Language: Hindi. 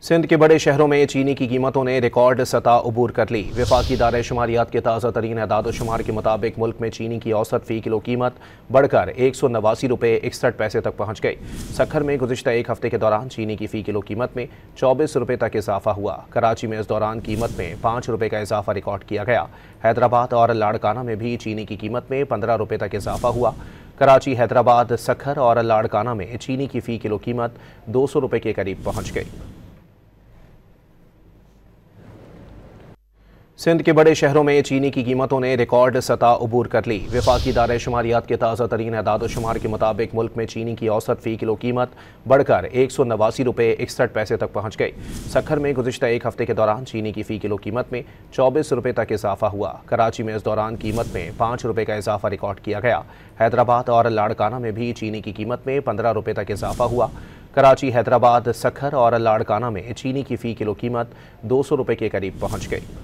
सिंध के बड़े शहरों में चीनी की कीमतों ने रिकॉर्ड सतह अबूर कर ली। वफाकी दायरा-ए-शुमारियात के ताज़ा तरीन एदाद-ओ-शुमार के मुताबिक मुल्क में चीनी की औसत फ़ी किलो कीमत बढ़कर 189 रुपये 61 पैसे तक पहुँच गई। सक्खर में गुज़िश्ता एक हफ्ते के दौरान चीनी की फ़ी किलो कीमत में 24 रुपये तक इजाफा हुआ। कराची में इस दौरान कीमत में 5 रुपये का इजाफा रिकॉर्ड किया गया। हैदराबाद और लाड़काना में भी चीनी की कीमत में 15 रुपये तक इजाफा हुआ। कराची, हैदराबाद, सक्खर और लाड़काना में चीनी की फ़ी किलो कीमत 200 रुपये के करीब पहुँच गई। सिंध के बड़े शहरों में चीनी की कीमतों ने रिकॉर्ड सतह अबूर कर ली। वफाकी दायरा-ए-शुमारियात के ताज़ा तरीन एदाद-ओ-शुमार के मुताबिक मुल्क में चीनी की औसत फ़ी किलो कीमत बढ़कर 189 रुपये 61 पैसे तक पहुँच गई। सक्खर में गुज़िश्ता एक हफ्ते के दौरान चीनी की फ़ी किलो कीमत में 24 रुपये तक इजाफा हुआ। कराची में इस दौरान कीमत में 5 रुपये का इजाफा रिकॉर्ड किया गया। हैदराबाद और लाड़काना में भी चीनी की कीमत में 15 रुपये तक इजाफा हुआ। कराची, हैदराबाद, सक्खर और लाड़काना में चीनी की फ़ी किलो कीमत 200 रुपये के करीब पहुँच गई।